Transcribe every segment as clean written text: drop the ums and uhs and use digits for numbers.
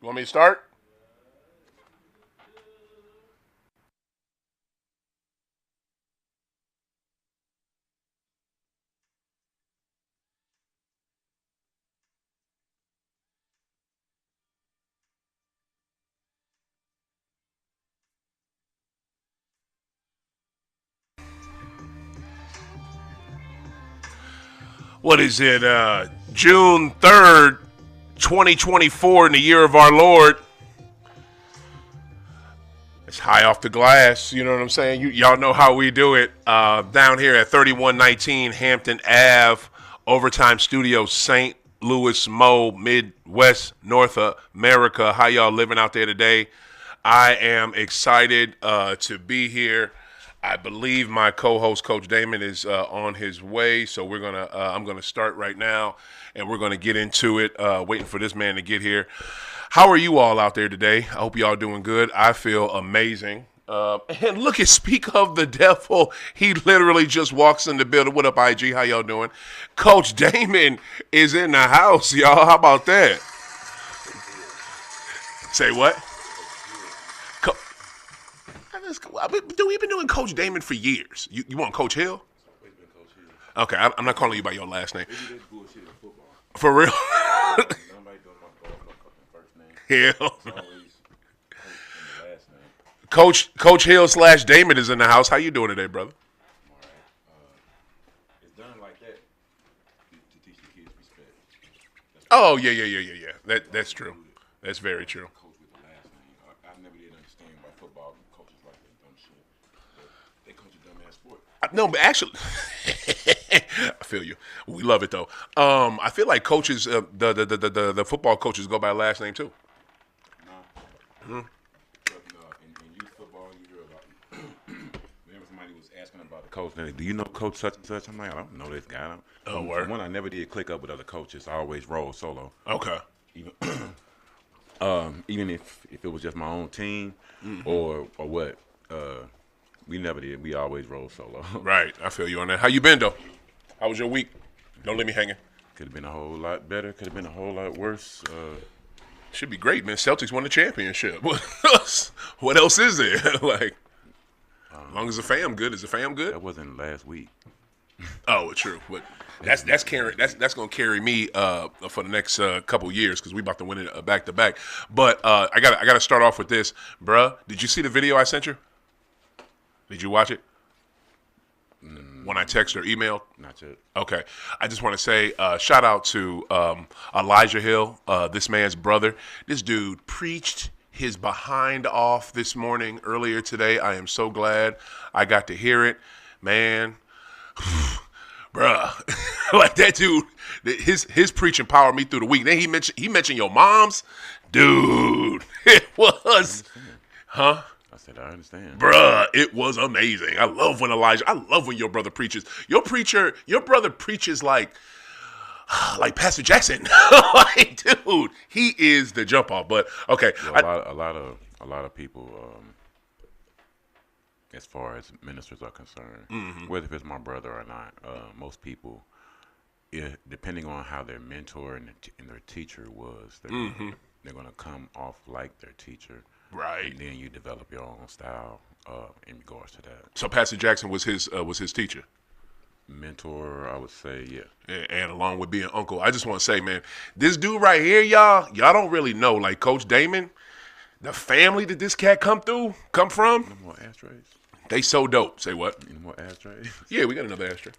You want me to start? What is it? June 3rd, 2024, in the year of our Lord. It's high off the glass. You know what I'm saying? Y'all know how we do it. Down here at 3119 Hampton Ave, Overtime Studios, St. Louis, Mo, Midwest, North America. How y'all living out there today? I am excited to be here. I believe my co-host, Coach Damon, is on his way, so I'm gonna start right now, and we're gonna get into it. Waiting for this man to get here. How are you all out there today? I hope y'all doing good. I feel amazing. And look at Speak of the Devil. He literally just walks in the building. What up, IG? How y'all doing? Coach Damon is in the house, y'all. How about that? Say what? Dude, we've been doing Coach Damon for years. You want Coach Hill? Okay, I'm not calling you by your last name. For real? Hill. Coach Hill / Damon is in the house. How you doing today, brother? All right. It's done like that to teach the kids respect. Oh, yeah. That's true. That's very true. Coach with the last name. I never did understand why football coaches like that dumb shit. But they coach a dumbass sport. No, but actually, I feel you. We love it though. I feel like coaches, the football coaches go by last name too. No. Mm-hmm. In youth football, you hear about whenever somebody was asking about the coach, do you know Coach such and such? I'm like, I don't know this guy. Oh, word. One, I never did click up with other coaches. I always rolled solo. Okay. Even if it was just my own team or what, we never did. We always rolled solo. Right. I feel you on that. How you been though? How was your week? Don't leave me hanging. Could have been a whole lot better. Could have been a whole lot worse. Should be great, man. Celtics won the championship. What else is there? Like, as long as the fam good, is the fam good? That wasn't last week. Oh, true. But that's gonna carry me for the next couple years because we about to win it back to back. But I gotta start off with this, bruh. Did you see the video I sent you? Did you watch it? When I text or emailed? Not yet. Okay. I just want to say shout out to Elijah Hill, this man's brother. This dude preached his behind off this morning, earlier today. I am so glad I got to hear it. Man, bruh. Like that dude, his preaching powered me through the week. Then he mentioned your mom's. Dude, it was. Huh? I said, I understand. Bruh, it was amazing. I love when your brother preaches. Your brother preaches like Pastor Jackson. Like, dude, he is the jump off. But okay. Yeah, a lot of people, as far as ministers are concerned, whether it's my brother or not, most people, depending on how their mentor and their teacher was, they're going to come off like their teacher. Right. And then you develop your own style in regards to that. So Pastor Jackson was his teacher. Mentor, I would say, yeah. And along with being uncle, I just want to say, man, this dude right here, y'all don't really know. Like Coach Damon, the family that this cat come from. No more ashtrays. They so dope. Say what? Any more ashtrays? Yeah, we got another ashtray.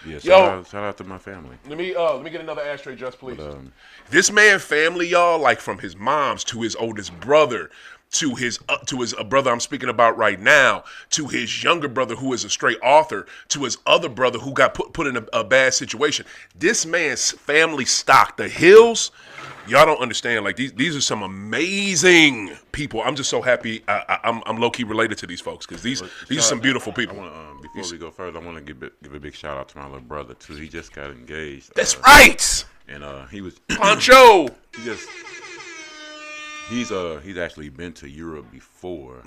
Yeah, shout out to my family. Let me get another ashtray, just please. But, this man family, y'all, like from his mom's to his oldest brother to his brother I'm speaking about right now, to his younger brother who is a straight author, to his other brother who got put in a bad situation. This man's family stock, the Hills, y'all don't understand. Like these are some amazing people. I'm just so happy. I'm low key related to these folks because these are some beautiful people. Before we go further, I want to give a big shout out to my little brother too. He just got engaged. That's right. And he was Poncho. He's actually been to Europe before,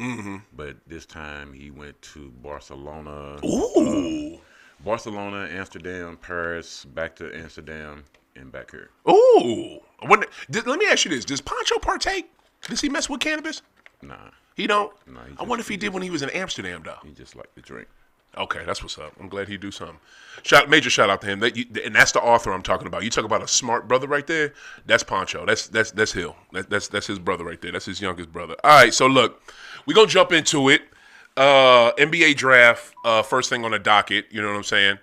but this time he went to Barcelona. Ooh. Barcelona, Amsterdam, Paris, back to Amsterdam. and back here. Ooh. Let me ask you this. Does Poncho partake? Does he mess with cannabis? Nah. He don't? Nah, I wonder if he did when he was in Amsterdam, though. He just like to drink. Okay, that's what's up. I'm glad he do something. Major shout out to him. And that's the author I'm talking about. You talk about a smart brother right there. That's Poncho. That's Hill. That's his brother right there. That's his youngest brother. All right, so look, we gonna jump into it. NBA draft. First thing on the docket. You know what I'm saying?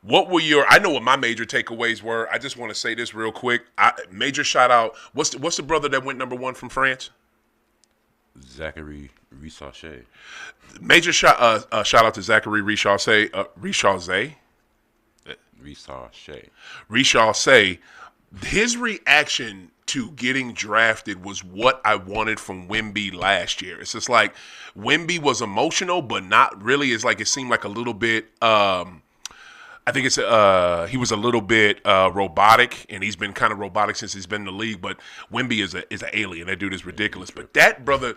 What were your? I know what my major takeaways were. I just want to say this real quick. Major shout out. What's the brother that went #1 from France? Zachary Richaussé. Major shout out to Zachary Richaussé. Richaussé. His reaction to getting drafted was what I wanted from Wemby last year. It's just like Wemby was emotional, but not really. It's like it seemed like a little bit. I think it's he was a little bit robotic, and he's been kind of robotic since he's been in the league. But Wemby is an alien. That dude is ridiculous. But that brother,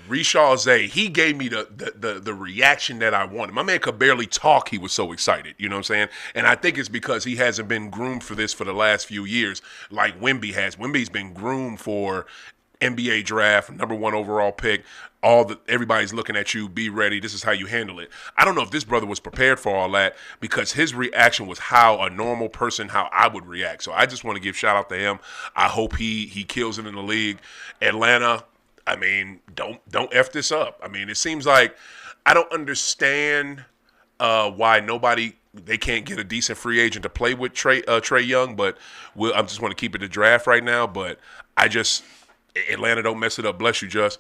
Richaussé, he gave me the reaction that I wanted. My man could barely talk. He was so excited. You know what I'm saying? And I think it's because he hasn't been groomed for this for the last few years like Wemby has. Wemby's been groomed for NBA draft, #1 overall pick. Everybody's looking at you. Be ready. This is how you handle it. I don't know if this brother was prepared for all that because his reaction was how a normal person, how I would react. So I just want to give shout out to him. I hope he kills it in the league. Atlanta, I mean, don't F this up. I mean, it seems like I don't understand why they can't get a decent free agent to play with Trae Young, but I just want to keep it the draft right now. But Atlanta don't mess it up. Bless you, Just.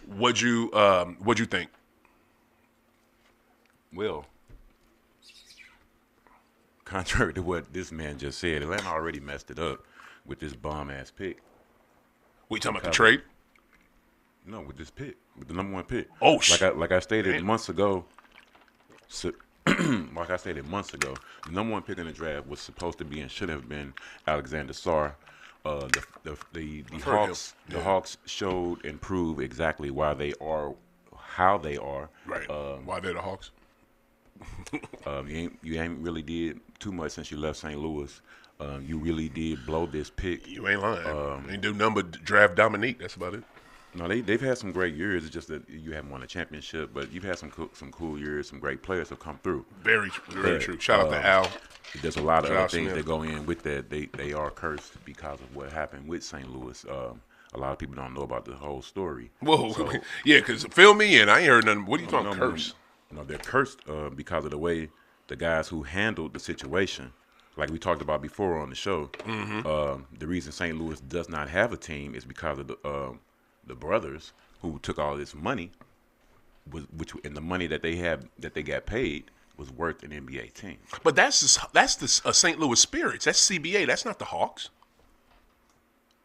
What'd you think? Well, contrary to what this man just said, Atlanta already messed it up with this bomb-ass pick. We talking about the trade? No, with this pick, with the #1 pick. Oh, like I stated months ago. So, like I stated months ago, the #1 pick in the draft was supposed to be and should have been Alexander Sarr. The Hawks showed and proved exactly why they are how they are. Right. Why they're the Hawks. You ain't really did too much since you left St. Louis. You really did blow this pick. You ain't lying. Ain't do nothing but draft Dominique. That's about it. No, they've had some great years. It's just that you haven't won a championship, but you've had some cool years. Some great players have come through. Very true. Shout out to Al. There's a lot of other things that go in with that. They are cursed because of what happened with St. Louis. A lot of people don't know about the whole story. Whoa, so, yeah, because fill me in. I ain't heard nothing. What are you talking about, curse? No, they're cursed because of the way the guys who handled the situation, like we talked about before on the show. Mm-hmm. The reason St. Louis does not have a team is because of the brothers who took all this money, and the money that they got paid was worth an NBA team. But that's the St. Louis Spirits. That's CBA. That's not the Hawks.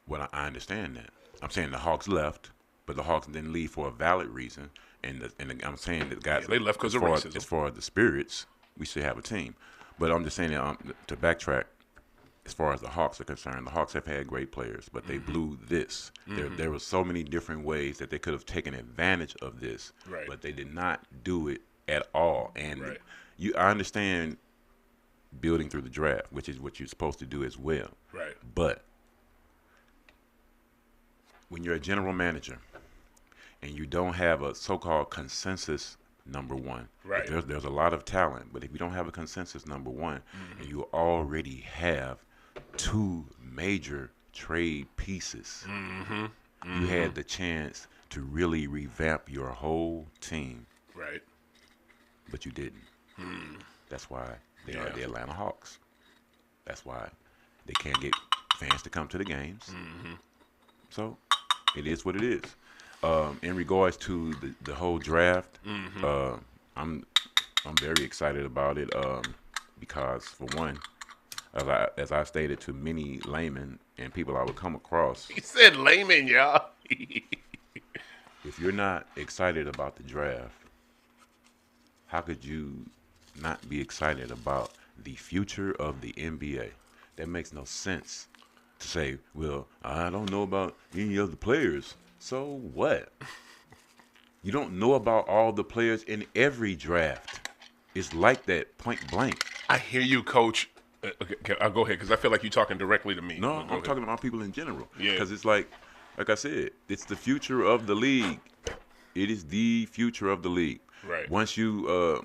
Well, I understand that. I'm saying the Hawks left, but the Hawks didn't leave for a valid reason. I'm saying that guys they left because of racism. As far as the Spirits, we should have a team. But I'm just saying that, to backtrack, as far as the Hawks are concerned, the Hawks have had great players, but they blew this. There were so many different ways that they could have taken advantage of this, right, but they did not do it at all. And I understand building through the draft, which is what you're supposed to do as well. Right. But when you're a general manager and you don't have a so-called consensus #1, right? There's a lot of talent, but if you don't have a consensus #1, and you already have 2 major trade pieces, you had the chance to really revamp your whole team, right? But you didn't. That's why they are the Atlanta Hawks. That's why they can't get fans to come to the games. So it is what it is. In regards to the whole draft, I'm very excited about it because, for one, as I stated to many laymen and people I would come across. He said laymen, y'all. If you're not excited about the draft, how could you not be excited about the future of the NBA? That makes no sense to say, well, I don't know about any of the players. So what? You don't know about all the players in every draft. It's like that, point blank. I hear you, Coach. Okay, I'll go ahead because I feel like you're talking directly to me. No, Go I'm ahead. talking about people in general. Yeah. Because it's like I said, it's the future of the league. It is the future of the league. Right. Once you,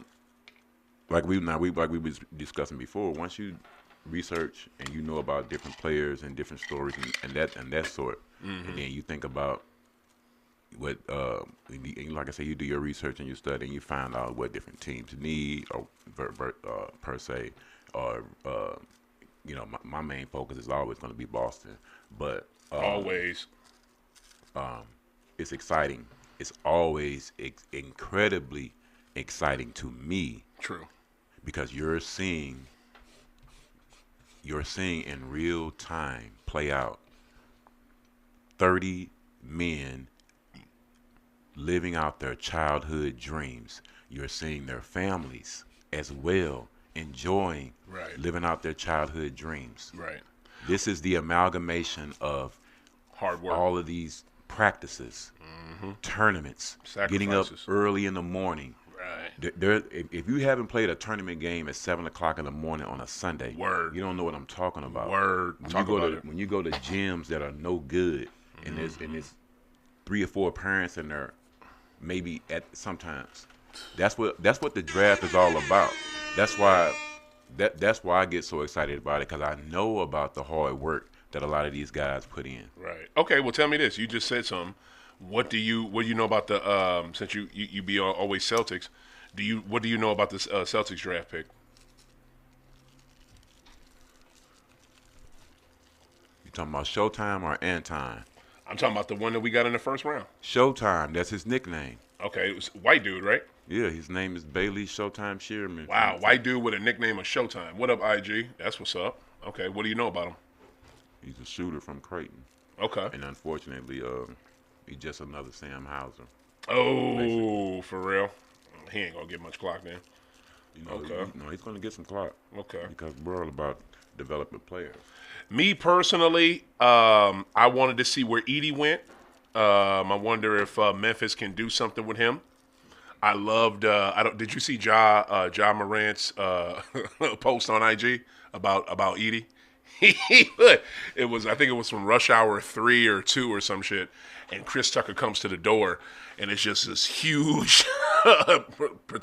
like we was discussing before, once you research and you know about different players and different stories and that sort, and then you think about what, like I say, you do your research and you study and you find out what different teams need, or per se, or my main focus is always going to be Boston, but Always. it's exciting. It's always incredibly exciting to me True. because you're seeing in real time play out 30 men living out their childhood dreams. You're seeing their families as well enjoying Right. living out their childhood dreams. Right. This is the amalgamation of Hard work. all of these practices, tournaments, getting up Sacrifices. early in the morning. Right. If you haven't played a tournament game at 7 o'clock in the morning on a Sunday, Word. you don't know what I'm talking about. Word. Talk about it. When you go to gyms that are no good, and there's 3 or 4 parents in there, maybe at sometimes. That's what the draft is all about. That's why I get so excited about it, because I know about the hard work that a lot of these guys put in. Right. Okay. Well, tell me this. You just said something. What do you know about the since you be always Celtics? What do you know about this Celtics draft pick? You talking about Showtime or Anton? I'm talking about the one that we got in the first round. Showtime. That's his nickname. Okay, it was white dude, right? Yeah, his name is Bailey Showtime Shearman. Wow, white dude with a nickname of Showtime. What up, IG? That's what's up. Okay, what do you know about him? He's a shooter from Creighton, Okay. and unfortunately, he's just another Sam Hauser. Oh, basically. for real? He ain't gonna get much clock then. Okay. He's going to get some clock. Okay. Because we're all about developing players. Me personally, I wanted to see where Edie went. I wonder if Memphis can do something with him. I loved. Did you see Ja Morant's post on IG about Edie? It was. I think it was from Rush Hour 3 or 2 or some shit. And Chris Tucker comes to the door, and it's just this huge,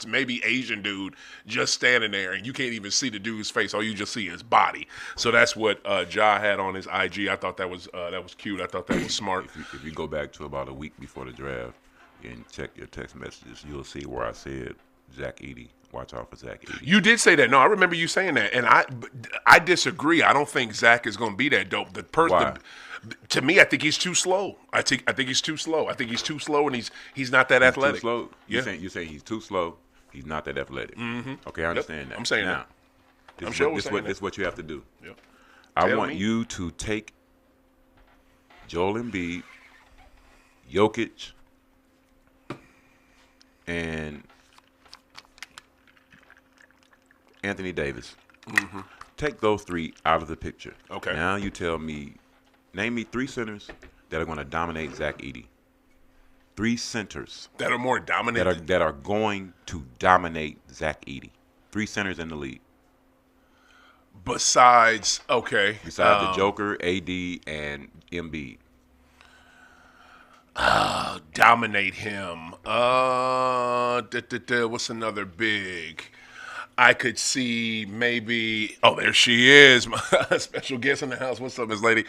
maybe Asian dude just standing there, and you can't even see the dude's face. All you just see is his body. So that's what Ja had on his IG. I thought that was cute. I thought that was smart. If you go back to about a week before the draft and check your text messages, you'll see where I said Zach Edey. Watch out for Zach Edey. You did say that. No, I remember you saying that, and I disagree. I don't think Zach is going to be that dope. Why? To me, I think he's too slow. I think he's too slow. I think he's too slow, and he's not that athletic. Too slow? Yeah. You're saying he's too slow. He's not that athletic. Mm-hmm. Okay, I understand that. I'm saying now, that. I'm sure this is what you have to do. Yep. I Tell want me. you to take Joel Embiid, Jokic, and Anthony Davis. Mm-hmm. Take those 3 out of the picture. Okay. Now you tell me, name me 3 centers that are going to dominate Zach Edey. 3 centers That are more dominant. that are going to dominate Zach Edey. 3 centers in the league. Besides the Joker, AD, and Embiid. dominate him. What's another big? I could see maybe. Oh, there she is, my special guest in the house. What's up, Miss Lady?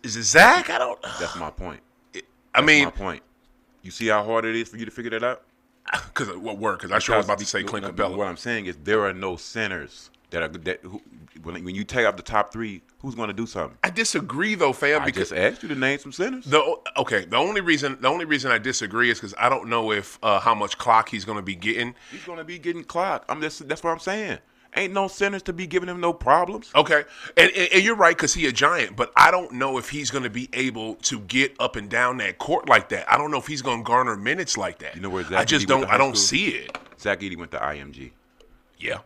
Is it Zach? I don't. That's my point. I mean, my point. You see how hard it is for you to figure that out? because what word? Because I sure was about to say Clint Capella. What I'm saying is there are no centers when you take out the top 3, who's going to do something? I disagree though, fam. I Because just asked you to name some centers. the only reason I disagree is because I don't know if how much clock he's going to be getting. He's going to be getting clocked. That's what I'm saying. Ain't no centers to be giving him no problems. Okay, and you're right because he's a giant, but I don't know if he's going to be able to get up and down that court like that. I don't know if he's going to garner minutes like that. You know where Zach I just Edey went don't. to I high don't school? see it. Zach Edey went to IMG. Yeah,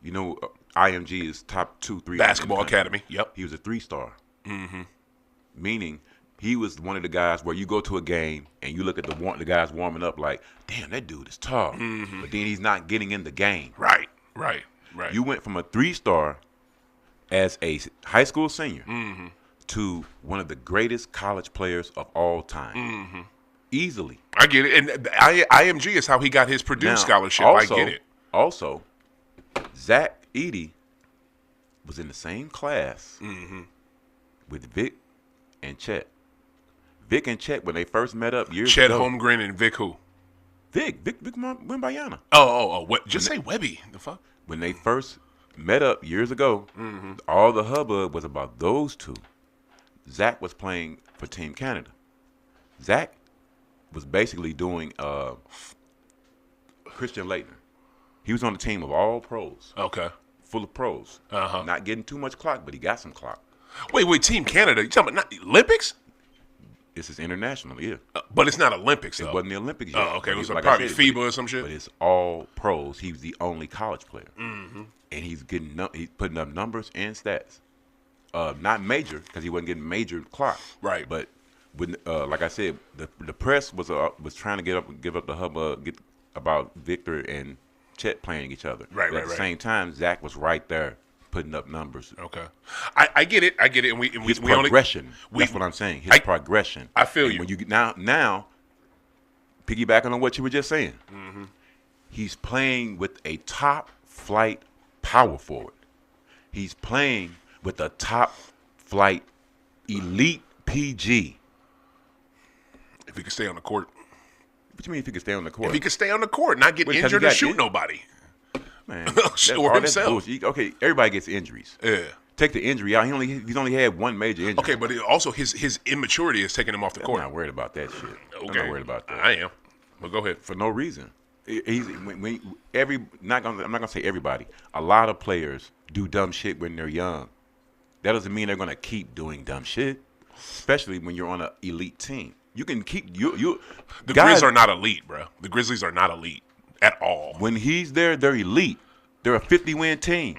You know, IMG is top 2, 3 basketball in the country. academy. Yep. He was a 3-star. Mm-hmm. Meaning, he was one of the guys where you go to a game and you look at the guys warming up like, damn, that dude is tough. But then he's not getting in the game. Right. You went from a 3-star as a high school senior to one of the greatest college players of all time. Easily. I get it. And IMG is how he got his Purdue scholarship. Also, I get it. Also, Zach Edey was in the same class with Vic and Chet. Vic and Chet, when they first met up years Chet ago. Holmgren and Vic who? Vic Wimbayana. Oh. What? Just say Webby. The fuck? When they first met up years ago, all the hubbub was about those two. Zach was playing for Team Canada. Zach was basically doing Christian Laettner. He was on the team of all pros. Okay. Full of pros. Not getting too much clock, but he got some clock. Wait, Team Canada? You talking about not Olympics? This is international, yeah. But it's not Olympics, though. It wasn't the Olympics yet. Oh, okay. It was like probably said, FIBA or some shit. But it's all pros. He was the only college player. And he's he's putting up numbers and stats. Not major, because he wasn't getting major clock. Right. But when, like I said, the press was trying to give up the hubbub about Victor and Chet playing each other. Right. At the same time, Zach was right there putting up numbers. Okay. I get it. And His progression. That's what I'm saying. His progression. I feel and you. When you now, piggybacking on what you were just saying, he's playing with a top flight power forward. He's playing with a top flight elite PG. If he could stay on the court. What you mean if he could stay on the court? If he could stay on the court, not get injured or shoot nobody. Man, or himself. Bullshit. Okay, everybody gets injuries. Yeah. Take the injury out. He's only had one major injury. Okay, but also his immaturity is taking him off the court. I'm not worried about that shit. Okay. I'm not worried about that. I am. But go ahead. For no reason. I'm not gonna say everybody. A lot of players do dumb shit when they're young. That doesn't mean they're gonna keep doing dumb shit. Especially when you're on an elite team. You can keep you. The Grizz are not elite, bro. The Grizzlies are not elite at all. When he's there, they're elite. They're a 50-win team.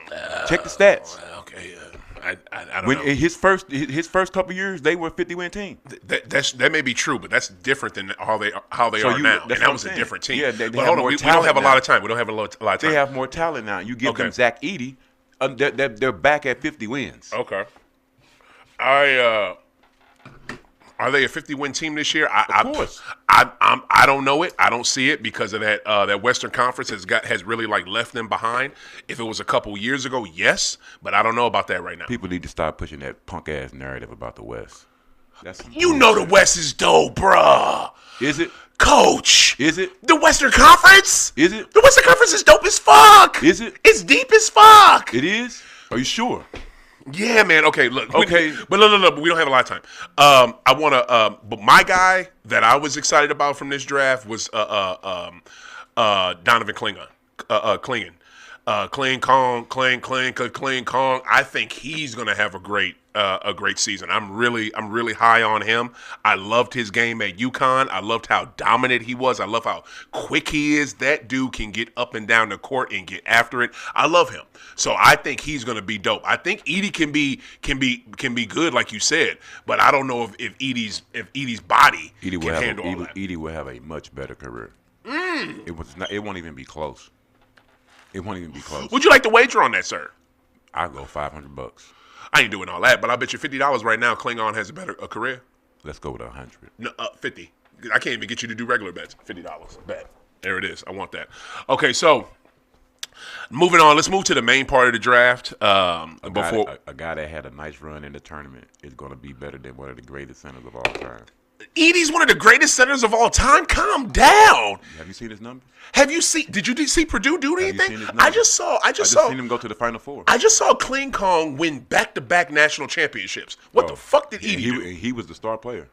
Check the stats. Okay, I don't When know. his first couple years, they were a 50-win team. That may be true, but that's different than how they are now. And that was a different team. Yeah, they but have hold on, more we don't talent have a now. lot of time. We don't have a lot of time. They have more talent now. You give them Zach Edey, they're back at 50 wins. Okay. Are they a 50-win team this year? Of course. I don't know it. I don't see it because of that Western Conference has really like left them behind. If it was a couple years ago, yes, but I don't know about that right now. People need to stop pushing that punk ass narrative about the West. That's You know the West is dope, bruh. Is it? Coach. Is it? The Western Conference? Is it? The Western Conference is dope as fuck. Is it? It's deep as fuck. It is? Are you sure? Yeah, man. Okay, look. Okay. But no. But we don't have a lot of time. I want to. But my guy that I was excited about from this draft was Donovan Klingon. Kling Kong. I think he's gonna have a great season. I'm really high on him. I loved his game at UConn. I loved how dominant he was. I love how quick he is. That dude can get up and down the court and get after it. I love him. So I think he's gonna be dope. I think Edey can be good, like you said. But I don't know if Edey's body can handle all that. Edey will have a much better career. It won't even be close. It won't even be close. Would you like to wager on that, sir? I'll go $500. I ain't doing all that, but I bet you $50 right now Klingon has a career. Let's go with 100. No, 50. I can't even get you to do regular bets. $50. Bet. There it is. I want that. Okay, so moving on. Let's move to the main part of the draft. A guy that had a nice run in the tournament is going to be better than one of the greatest centers of all time. Edey's one of the greatest centers of all time. Calm down. Have you seen his numbers? Did you see Purdue do anything? Seen his I just seen him go to the Final Four. I just saw Kling Kong win back-to-back national championships. What the fuck did Edey do? He was the star player.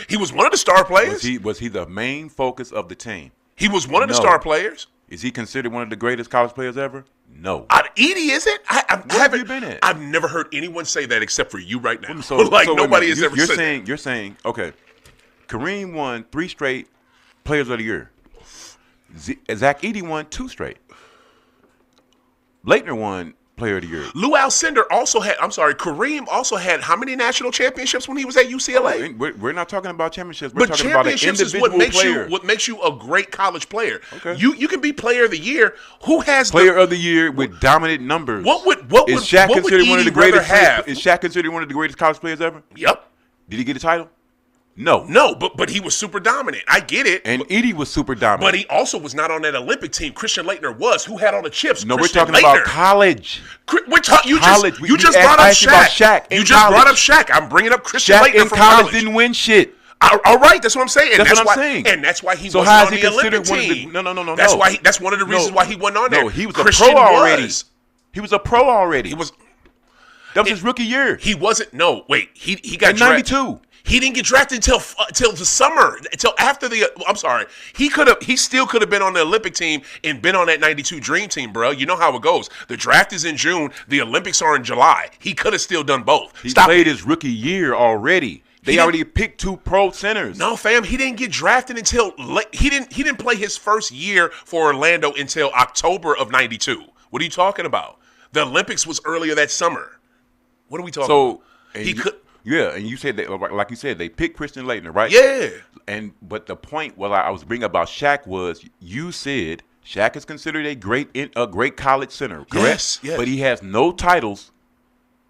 He was one of the star players? Was he the main focus of the team? He was one of the star players? Is he considered one of the greatest college players ever? No. Edey isn't? Where have you been at? I've never heard anyone say that except for you right now. So nobody has ever said that. You're saying, okay, Kareem won 3 straight Players of the Year. Zach Edey won 2 straight. Laettner won player of the year. Lou Alcindor also had. I'm sorry, Kareem also had how many national championships when he was at UCLA? We're not talking about championships. We're But talking about an championships is individual what makes you a great college player. Okay. You can be player of the year. Who has player of the year with dominant numbers? What would Shaq what would considered one of the Edie rather greatest? have? Is Shaq considered one of the greatest college players ever? Yep. Did he get a title? No. No, but he was super dominant. I get it. And Edie was super dominant. But he also was not on that Olympic team. Christian Laettner was. Who had all the chips? No, Christian we're talking about college. You college. just brought up Shaq. You just brought up Shaq. I'm bringing up Christian Shaq Laettner in from college didn't win shit. All right, that's what I'm saying. That's what I'm saying. And that's why he so wasn't how is on he the Olympic considered team. one of the, no. That's why. That's one of the reasons why he wasn't on there. No, he was Christian a pro already. Was. He was a pro already. He was. That was his rookie year. He wasn't. No, wait. He got in '92. He didn't get drafted until the summer, until after the. I'm sorry. He still could have been on the Olympic team and been on that '92 Dream Team, bro. You know how it goes. The draft is in June. The Olympics are in July. He could have still done both. He played his rookie year already. They already picked 2 pro centers. No, fam, he didn't get drafted until he didn't play his first year for Orlando until October of '92. What are you talking about? The Olympics was earlier that summer. What are we talking about? He could. Yeah, and you said that, like you said, they picked Christian Laettner, right? Yeah. But the point, I was bringing about Shaq was you said Shaq is considered a great college center, correct? Yes. But he has no titles.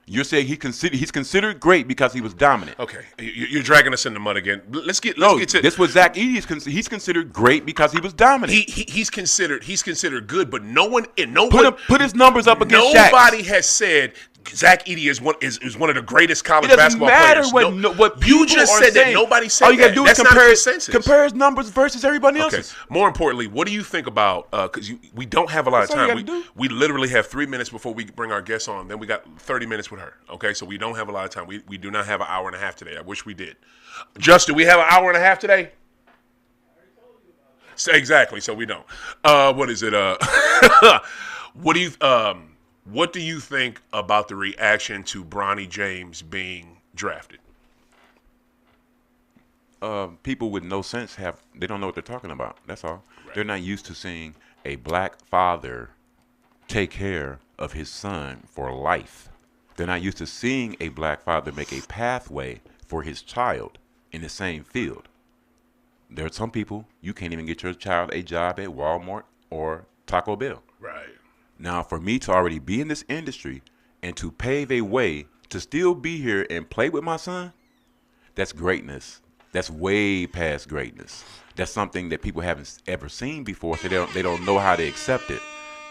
You're saying he's considered great because he was dominant. Okay, you're dragging us in the mud again. Let's get to this. Was Zach Edey he's considered great because he was dominant. He's considered good, but no one put his numbers up against Shaq's. Nobody has said Zach Edey is one of the greatest college basketball players. What you just said saying. That nobody said. All you gotta do is compare his numbers versus everybody else's. Okay. More importantly, what do you think about? Because we don't have a lot of time. We literally have 3 minutes before we bring our guests on. Then we got 30 minutes with her. Okay, so we don't have a lot of time. We do not have an hour and a half today. I wish we did. Justin, we have an hour and a half today. Exactly. So we don't. What is it? What do you think about the reaction to Bronny James being drafted? People with no sense they don't know what they're talking about. That's all. Right. They're not used to seeing a black father take care of his son for life. They're not used to seeing a black father make a pathway for his child in the same field. There are some people, you can't even get your child a job at Walmart or Taco Bell. Right. Now, for me to already be in this industry and to pave a way to still be here and play with my son, that's greatness. That's way past greatness. That's something that people haven't ever seen before, so they don't know how to accept it.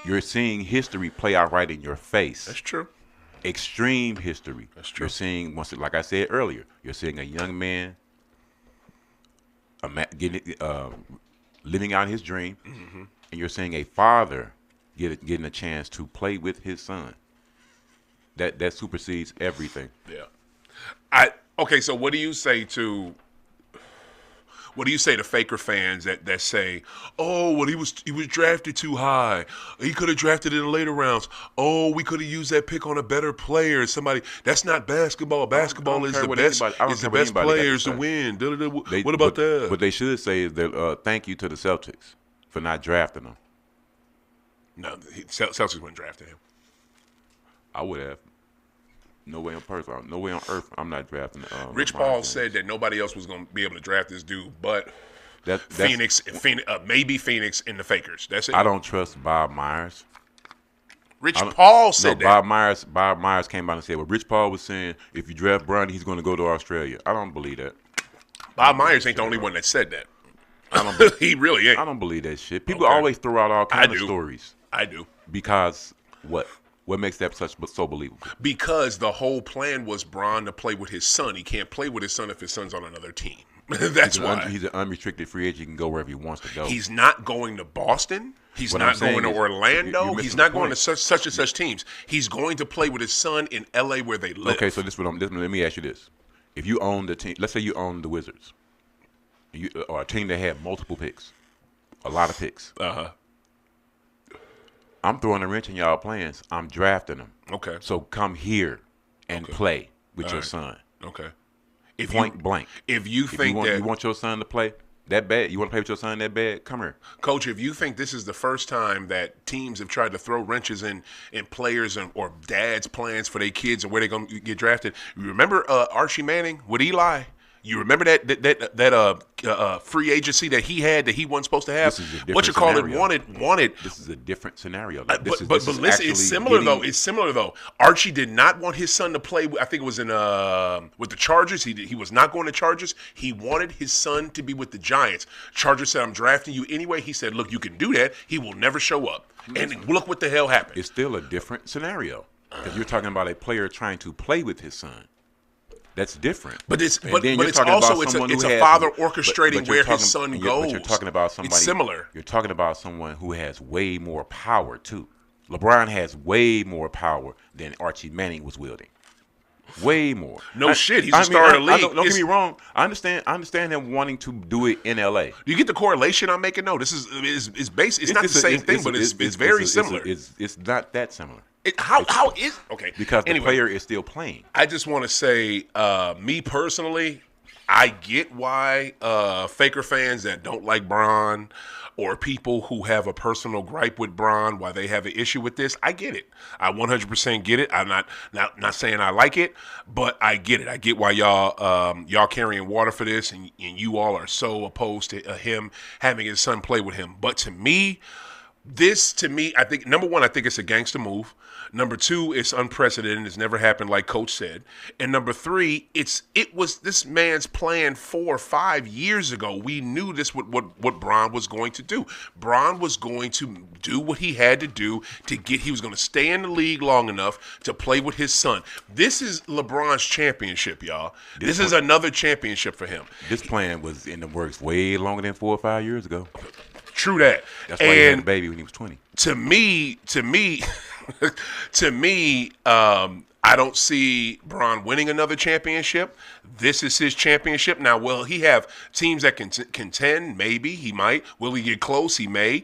You're seeing history play out right in your face. That's true. Extreme history. That's true. You're seeing, like I said earlier, you're seeing a young man living out his dream, and you're seeing a father getting a chance to play with his son. That supersedes everything. Yeah. Okay, so what do you say to Faker fans that say, "Oh, well, he was drafted too high. He could have drafted in the later rounds. Oh, we could have used that pick on a better player. Somebody that's not basketball. Basketball is the best players to win." What about that? What they should say is that thank you to the Celtics for not drafting him. No, Celtics wouldn't draft him. I would have. No way on earth I'm not drafting. Rich Paul said that nobody else was going to be able to draft this dude, but Phoenix, maybe Phoenix and the Fakers. That's it. I don't trust Bob Myers. Rich Paul said that. Bob Myers came out and said, well, Rich Paul was saying if you draft Bronny, he's going to go to Australia. I don't believe that. Bob Myers ain't the only one that said that. He really ain't. I don't believe that shit. People always throw out all kinds of stories. I do. Because what? What makes that so believable? Because the whole plan was Bron to play with his son. He can't play with his son if his son's on another team. That's why. He's an unrestricted free agent. He can go wherever he wants to go. He's not going to Boston. He's not going to Orlando. He's not going to such and such teams. He's going to play with his son in L.A. where they live. Okay, so let me ask you this. If you own the team, let's say you own the Wizards, or a team that had multiple picks, a lot of picks. I'm throwing a wrench in y'all plans. I'm drafting them. Okay. So come here and play with your son. Okay. Point blank. If you think you want your son to play, That bad? You want to play with your son that bad? Come here. Coach, if you think this is the first time that teams have tried to throw wrenches in players or dads' plans for their kids and where they're going to get drafted, you remember Archie Manning with Eli? You remember that free agency that he had that he wasn't supposed to have? This is a different What you call scenario. it? Wanted. This is a different scenario. But This is listen, it's similar though. It's similar though. Archie did not want his son to play. I think it was in with the Chargers. He was not going to Chargers. He wanted his son to be with the Giants. Chargers said, "I'm drafting you anyway." He said, "Look, you can do that. He will never show up." And look what the hell happened. It's still a different scenario because you're talking about a player trying to play with his son. That's different. But it's And then but you're it's talking also about someone it's who a has- father but orchestrating you're where talking- his son But goes. you're talking about somebody. It's similar. You're talking about someone who has way more power too. LeBron has way more power than Archie Manning was wielding. Way more. Shit, he's a star of the league. Don't get me wrong. I understand him wanting to do it in LA. You get the correlation I'm making? No, this is based. It's not the same thing, but it's very similar. It's not that similar. How is okay? Because the Anyway, player is still playing. I just want to say, me personally, I get why Faker fans that don't like Bron or people who have a personal gripe with Bron, why they have an issue with this. I get it. I 100% get it. I'm not saying I like it, but I get it. I get why y'all carrying water for this, and you all are so opposed to him having his son play with him. But to me, I think, number one, I think it's a gangster move. Number two, it's unprecedented. It's never happened, like Coach said. And number three, it was this man's plan 4 or 5 years ago. We knew this what Bron was going to do. Bron was going to do what he had to do he was going to stay in the league long enough to play with his son. This is LeBron's championship, y'all. This is another championship for him. This plan was in the works way longer than 4 or 5 years ago. True that. That's why he had a baby when he was 20. To me, I don't see Bron winning another championship. This is his championship. Now, will he have teams that can contend? Maybe he might. Will he get close? He may.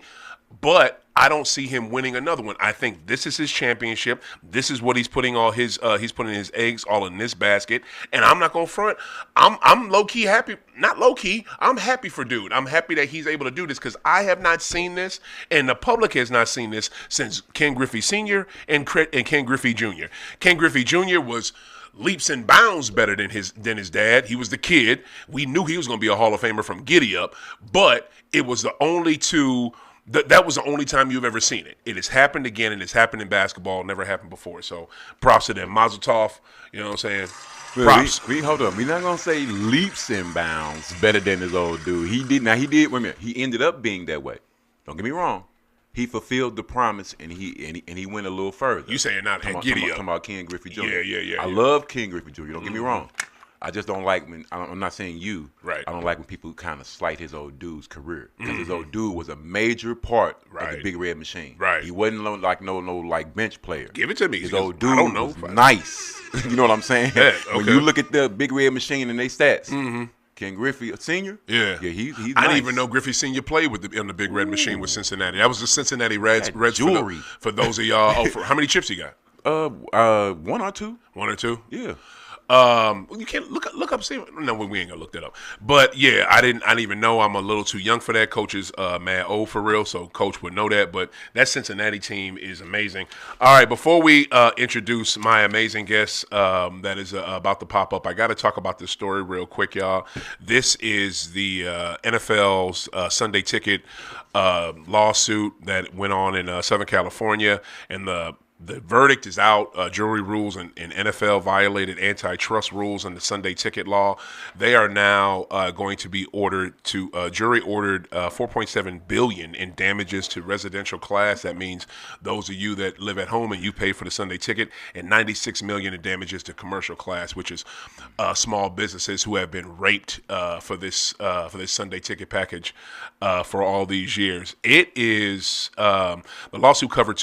But I don't see him winning another one. I think this is his championship. This is what he's putting all his he's putting his eggs all in this basket. And I'm not gonna front. I'm low key happy. Not low key. I'm happy for dude. I'm happy that he's able to do this because I have not seen this, and the public has not seen this since Ken Griffey Sr. and Ken Griffey Jr. Ken Griffey Jr. was leaps and bounds better than his dad. He was the kid. We knew he was going to be a Hall of Famer from Giddy Up, but it was the only two. That was the only time you've ever seen it. It has happened again, and it's happened in basketball. Never happened before. So props to them. Mazel tov. You know what I'm saying? Props. Hold on. We're not gonna say leaps and bounds better than his old dude. He did. Wait a minute. He ended up being that way. Don't get me wrong. He fulfilled the promise, and he went a little further. You saying not at Giddy Up? Talking about Ken Griffey Jr. Yeah. I love Ken Griffey Jr. Don't get me wrong. I just don't like when I'm not saying you. Right. I don't like when people kind of slight his old dude's career because his old dude was a major part of the Big Red Machine. Right. He wasn't like no bench player. Give it to me. His old dude I don't know. was nice. You know what I'm saying? Yeah, When okay. you look at the Big Red Machine and they stats, Ken Griffey Senior. Yeah. He's I nice. didn't even know Griffey Senior played on the Big Red Machine with Cincinnati. That was the Cincinnati Reds. jewelry. For those of y'all. How many chips you got? 1 or 2. 1 or 2? Yeah. You can't look up. See, no, we ain't gonna look that up. But yeah, I didn't even know. I'm a little too young for that. Coach is mad old for real, so Coach would know that. But that Cincinnati team is amazing. All right, before we introduce my amazing guest that is about to pop up, I got to talk about this story real quick, y'all. This is the NFL's Sunday Ticket lawsuit that went on in Southern California, and the verdict is out. Jury rules and NFL violated antitrust rules and the Sunday Ticket law. They are now going to be ordered to jury ordered $4.7 billion in damages to residential class. That means those of you that live at home and you pay for the Sunday Ticket, and $96 million in damages to commercial class, which is small businesses who have been raped for this Sunday Ticket package for all these years. It is the lawsuit covered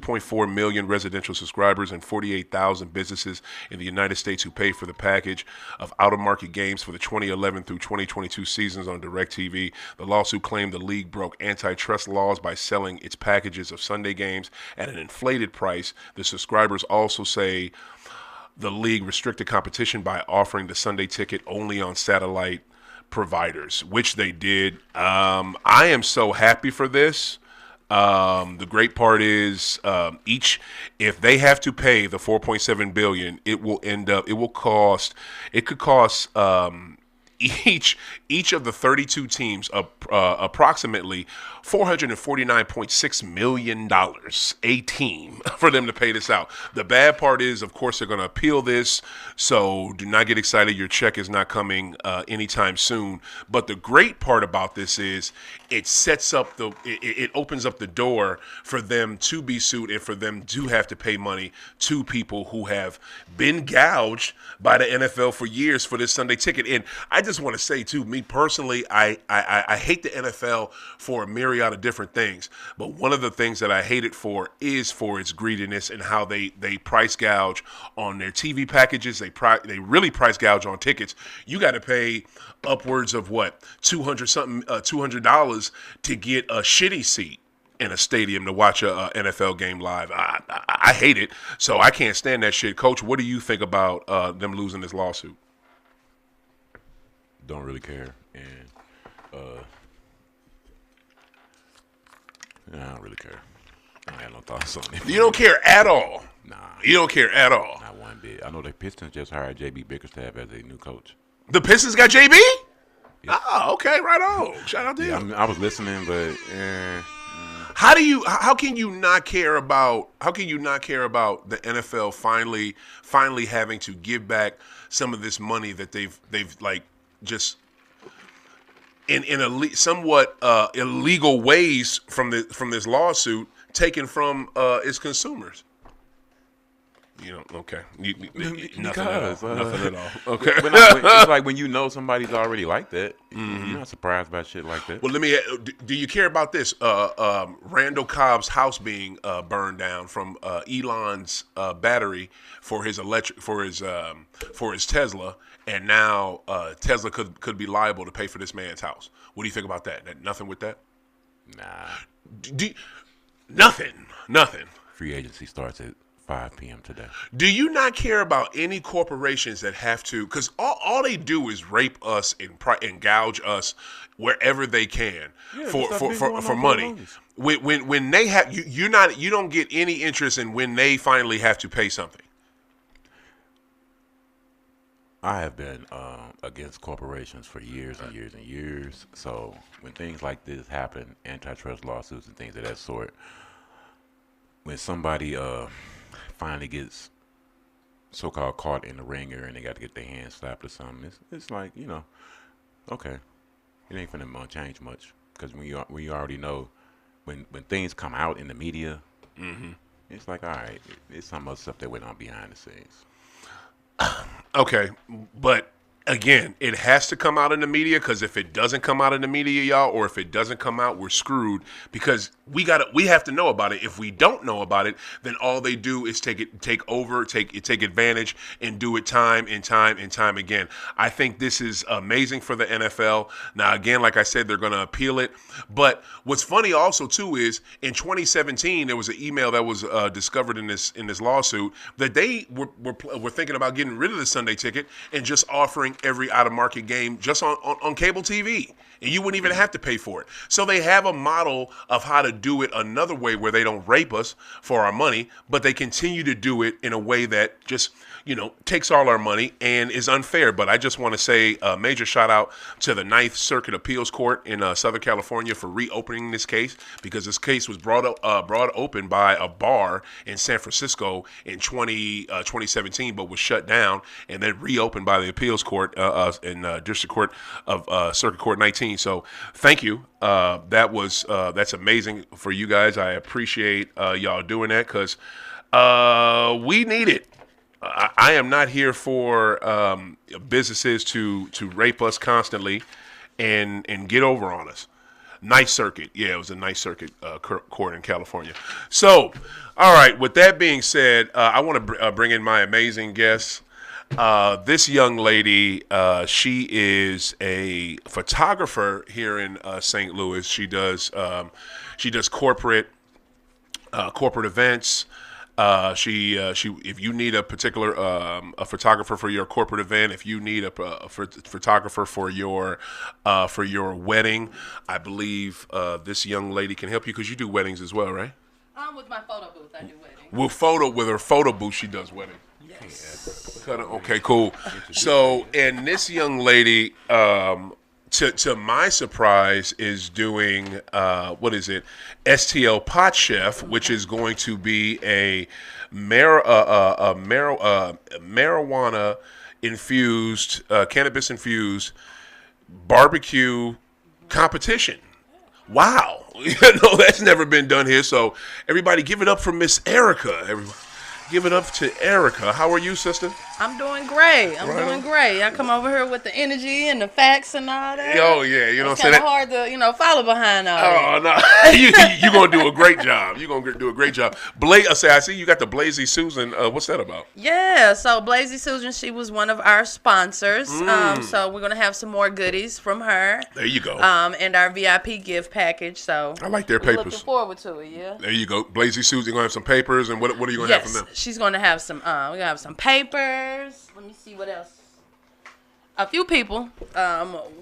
2.4 million residential subscribers and 48,000 businesses in the United States who pay for the package of out-of-market games for the 2011 through 2022 seasons on DirecTV. The lawsuit claimed the league broke antitrust laws by selling its packages of Sunday games at an inflated price. The subscribers also say the league restricted competition by offering the Sunday Ticket only on satellite providers, which they did. I am so happy for this. The great part is if they have to pay the 4.7 billion, it could cost each of the 32 teams approximately $449.6 million a team for them to pay this out. The bad part is, of course, they're going to appeal this, so do not get excited. Your check is not coming anytime soon. But the great part about this is it opens up the door for them to be sued and for them to have to pay money to people who have been gouged by the NFL for years for this Sunday ticket. And I just want to say, too, me personally, I hate the NFL for a myriad of different things. But one of the things that I hate it for is for its greediness and how they price gouge on their TV packages. They really price gouge on tickets. You got to pay upwards of $200 to get a shitty seat in a stadium to watch a NFL game live. I hate it, so I can't stand that shit. Coach, what do you think about them losing this lawsuit? Don't really care, and I don't really care. I don't have no thoughts on it. You don't care at all? Nah. You don't care at all? Not one bit. I know the Pistons just hired J.B. Bickerstaff as a new coach. The Pistons got JB? Yeah. Oh, okay, right on. Shout out to Yeah, him. I was listening, but How can you not care about the NFL finally having to give back some of this money that they've like just in somewhat illegal ways from this lawsuit taken from its consumers? You know, okay. Nothing at all. Okay. It's like when you know somebody's already like that, you're not surprised by shit like that. Well, do you care about this? Randall Cobb's house being burned down from Elon's battery for his Tesla, and now Tesla could be liable to pay for this man's house. What do you think about that? Nothing with that? Nah. Nothing. Free agency starts at 5 p.m. today. Do you not care about any corporations that have to? Because all they do is rape us and gouge us wherever they can for money. When they have you don't get any interest in when they finally have to pay something. I have been against corporations for years and years and years. So when things like this happen, antitrust lawsuits and things of that sort, when somebody finally gets so-called caught in the ringer and they got to get their hands slapped or something, it's like, okay, it ain't finna change much, because when you already know when things come out in the media, it's like, all right, it's some other stuff that went on behind the scenes. Okay, but again, it has to come out in the media, because if it doesn't come out in the media, y'all, or if it doesn't come out, we're screwed, because we have to know about it. If we don't know about it, then all they do is take advantage and do it time and time again. I think this is amazing for the NFL. Now, again, like I said, they're going to appeal it. But what's funny also too is in 2017 there was an email that was discovered in this lawsuit that they were thinking about getting rid of the Sunday ticket and just offering every out-of-market game just on cable TV, and you wouldn't even have to pay for it. So they have a model of how to do it another way where they don't rape us for our money, but they continue to do it in a way that just, takes all our money and is unfair. But I just want to say a major shout out to the Ninth Circuit Appeals Court in Southern California for reopening this case, because this case was brought open by a bar in San Francisco in 2017, but was shut down and then reopened by the appeals court in District Court of Circuit Court 19. So thank you. That's amazing for you guys. I appreciate y'all doing that, because we need it. I am not here for businesses to rape us constantly and get over on us. Ninth Circuit. Yeah, it was a Ninth Circuit court in California. So, all right, with that being said, I want to bring in my amazing guests. This young lady, she is a photographer here in St. Louis. She does corporate events. If you need a particular a photographer for your corporate event, if you need a photographer for your wedding, I believe this young lady can help you because you do weddings as well, right? With my photo booth, I do weddings. With her photo booth, she does weddings. Yes. Okay, cool. So, and this young lady, to my surprise, is doing what is it? STL POT CHEF, which is going to be a marijuana infused, cannabis infused barbecue competition. Wow. That's never been done here. So everybody give it up for Miss Erica. Everybody. Give it up to Erica. How are you, sister? I'm doing great. I'm doing great. I come over here with the energy and the facts and all that. Oh, yeah. You know what I'm saying? It's kind of hard to, follow behind all that. Oh, no. You're going to do a great job. You're going to do a great job. I see you got the Blazy Susan. What's that about? Yeah. So Blazy Susan, she was one of our sponsors. So we're going to have some more goodies from her. There you go. And our VIP gift package. So I like their papers. Looking forward to it, yeah. There you go. Blazy Susan, you're going to have some papers. And what are you going to have from them? She's going to have some, we're going to have some papers. Let me see what else. A few people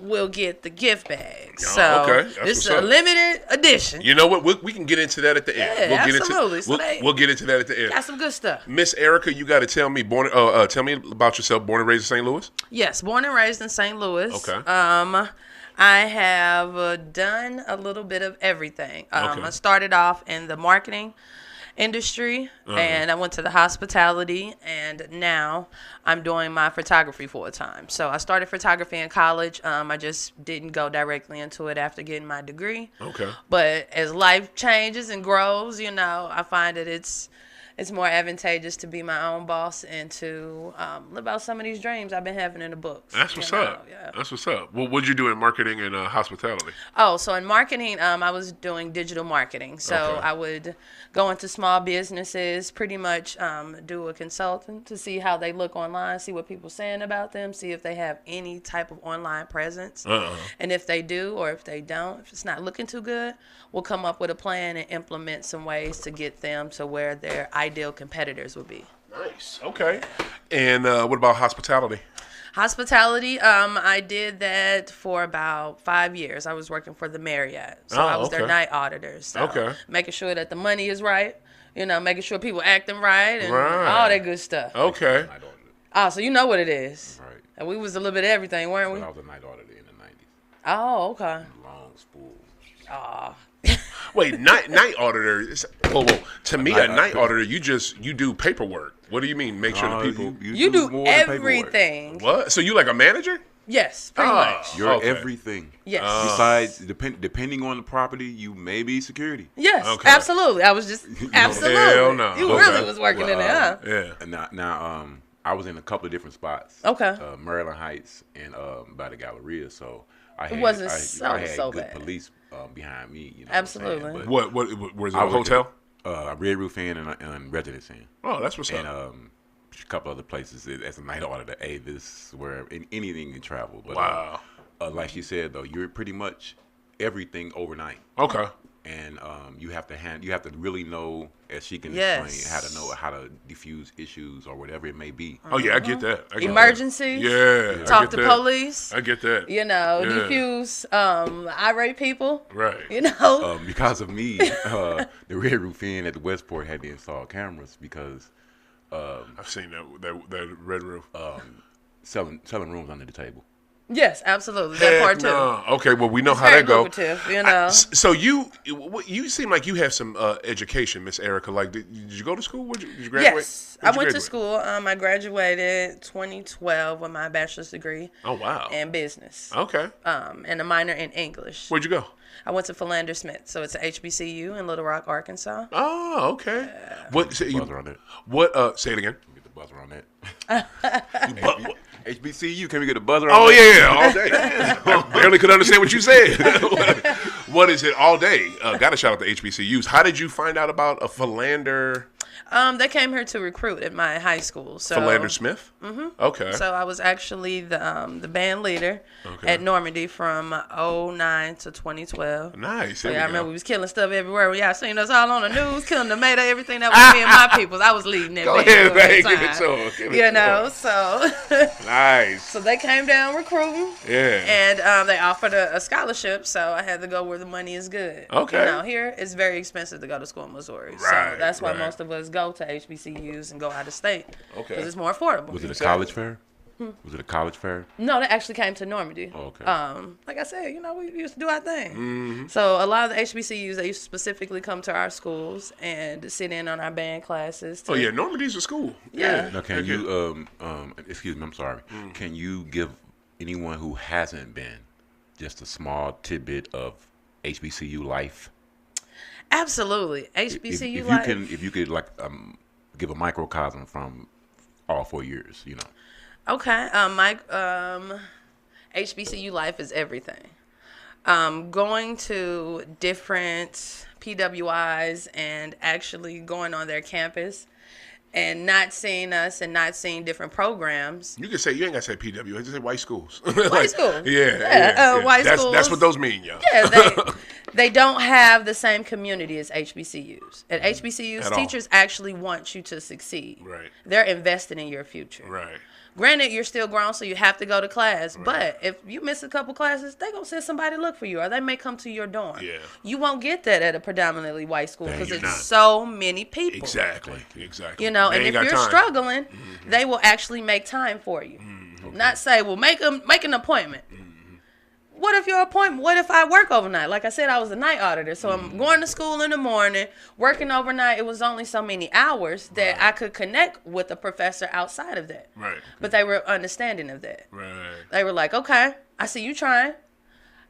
will get the gift bags. So okay. This is a limited edition. You know what? We can get into that at the end. Yeah, absolutely. We'll get into that at the end. Got some good stuff. Miss Erica, you got to tell me tell me about yourself. Born and raised in St. Louis? Yes, born and raised in St. Louis. Okay. I have done a little bit of everything. I started off in the marketing industry, and I went to the hospitality, and now I'm doing my photography full time. So I started photography in college. I just didn't go directly into it after getting my degree. Okay. But as life changes and grows, I find that it's more advantageous to be my own boss and to live out some of these dreams I've been having in the books. That's what's up. Yeah. That's what's up. Well, what'd you do in marketing and hospitality? Oh, so in marketing, I was doing digital marketing. So I would go into small businesses, pretty much do a consultant to see how they look online, see what people are saying about them, see if they have any type of online presence. And if they do or if they don't, if it's not looking too good, we'll come up with a plan and implement some ways to get them to where their ideal competitors would be. Nice. Okay. And what about hospitality? Hospitality, I did that for about 5 years. I was working for the Marriott. So I was their night auditor. So making sure that the money is right, making sure people acting right and all that good stuff. Okay. Oh, so you know what it is. Right. And we was a little bit of everything, weren't we? I was a night auditor in the 90s. Oh, okay. Long spool. Oh. Wait, night auditor. Whoa. To me, a night auditor, you do paperwork. What do you mean? Make sure the people. You do everything. What? So you like a manager? Yes, pretty much. You're everything. Yes. Besides, depending on the property, you may be security. Yes, absolutely. I was just absolutely. Hell no. You really was working in there, huh? Yeah. Now, I was in a couple of different spots. Okay. Maryland Heights and by the Galleria, so I had good bad police behind me. Absolutely. What was it? A hotel? Red Roof Inn and Residence Inn. Oh, that's what's and, up. A couple other places as a night auditor. This is where anything can travel. But, wow. Like she said though, you're pretty much everything overnight. Okay. And you have to really know, as she can explain, how to diffuse issues or whatever it may be. Oh yeah, I get that. Emergencies. Yeah. Talk to police. I get that. Diffuse irate people. Right. Because of me, the Red Roof Inn at the Westport had to install cameras because I've seen that Red Roof. Selling rooms under the table. Yes, absolutely. That part too. No. Okay, well we know how that goes. So you seem like you have some education, Miss Erica. Like, did you go to school? Did you graduate? Yes, I went to school. I graduated 2012 with my bachelor's degree. Oh wow. In business. Okay. And a minor in English. Where'd you go? I went to Philander Smith, so it's a HBCU in Little Rock, Arkansas. Oh, okay. What? Buzzer on that. What? Say it again. Get the buzzer on that. HBCU, can we get a buzzer on that? Oh yeah, all day. Damn. I barely could understand what you said. What is it all day? Got to shout out the HBCUs. How did you find out about a Philander? They came here to recruit at my high school. So Philander Smith? Mm-hmm. Okay. So I was actually the band leader at Normandy from 2009 to 2012. Nice. So I remember we was killing stuff everywhere. Y'all seen us all on the news, killing tomato, everything that was me and my peoples. I was leading that. Go ahead, man. Give it to them. You know, so. Nice. So they came down recruiting. Yeah. And they offered a scholarship, so I had to go where the money is good. Okay. You know, here it's very expensive to go to school in Missouri. Right, so that's why right. most of us go to HBCUs and go out of state. Okay. Because it's more affordable. Was it a college fair? Was it a college fair? No, they actually came to Normandy. Oh, okay. Like I said, you know, we used to do our thing. Mm-hmm. So a lot of the HBCUs, they used to specifically come to our schools and sit in on our band classes. Oh, yeah. Normandy's a school. Yeah. Now, can you, excuse me, I'm sorry. Can you give anyone who hasn't been just a small tidbit of HBCU life? Absolutely. HBCU if life. if you could like give a microcosm from all 4 years, you know. Okay. HBCU life is everything. Going to different PWIs and actually going on their campus and not seeing us and not seeing different programs. You can say, you ain't got to say PW, just say white schools. White schools. Yeah. White schools. That's what those mean, y'all. Yeah, they don't have the same community as HBCUs. At HBCUs, At all. teachers actually want you to succeed. Right. They're invested in your future. Right. Granted, you're still grown, so you have to go to class. Right. But if you miss a couple classes, they're going to send somebody to look for you, or they may come to your dorm. Yeah. You won't get that at a predominantly white school because it's not. so many people. Exactly. You know, They and ain't if got you're time. struggling, they will actually make time for you. Okay. Not say, well, make an appointment. What if your appointment? What if I work overnight? Like I said, I was a night auditor, so I'm going to school in the morning, working overnight. It was only so many hours that I could connect with a professor outside of that. Right. But they were understanding of that. Right. They were like, okay, I see you trying.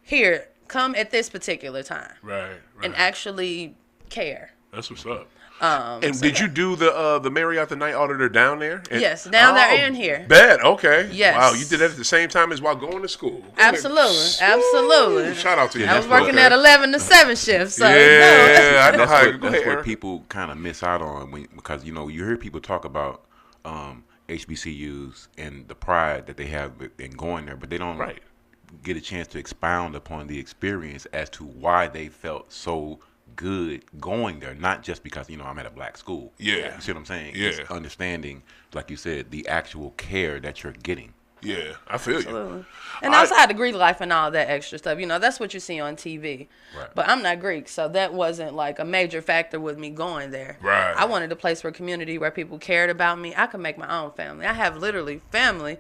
Here, come at this particular time. Right. And actually care. That's what's up. And did you do the Marriott the Night Auditor down there? Yes, down there and here. Bet, okay. Yes. Wow, you did that at the same time as while going to school. Absolutely. Shout out to you. I was working at 11 to 7 shifts. So yeah, I know how. That's what people kind of miss out on because you hear people talk about HBCUs and the pride that they have in going there, but they don't get a chance to expound upon the experience as to why they felt so good going there, not just because I'm at a black school. Yeah. You see what I'm saying? Yeah. It's understanding, like you said, the actual care that you're getting. Yeah, I feel you. And outside the Greek life and all that extra stuff, that's what you see on TV. Right. But I'm not Greek, so that wasn't like a major factor with me going there. Right. I wanted a place for community where people cared about me. I could make my own family. I have literally family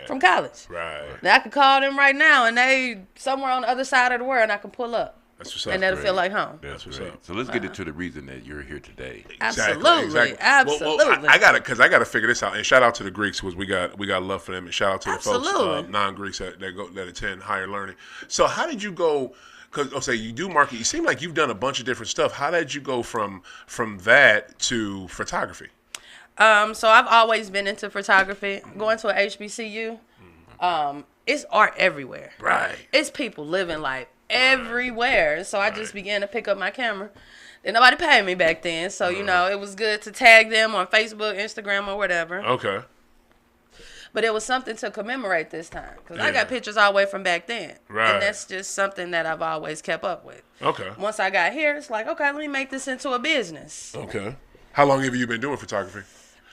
from college. Right. Now, I could call them right now, and they somewhere on the other side of the world, and I can pull up. That's what's up. And that'll feel like home. That's what's up. So let's get into the reason that you're here today. Absolutely. Well, I got to figure this out. And shout out to the Greeks, because we got love for them. And shout out to the folks, non-Greeks that attend higher learning. So how did you go? Because you do market. You seem like you've done a bunch of different stuff. How did you go from that to photography? So I've always been into photography. Going to a HBCU, it's art everywhere. Right. It's people living life everywhere. So I just began to pick up my camera. Didn't nobody pay me back then, so it was good to tag them on Facebook, Instagram, or whatever. Okay. But it was something to commemorate this time because I got pictures all the way from back then, and that's just something that I've always kept up with. Okay. Once I got here, it's like, okay, let me make this into a business. Okay. How long have you been doing photography?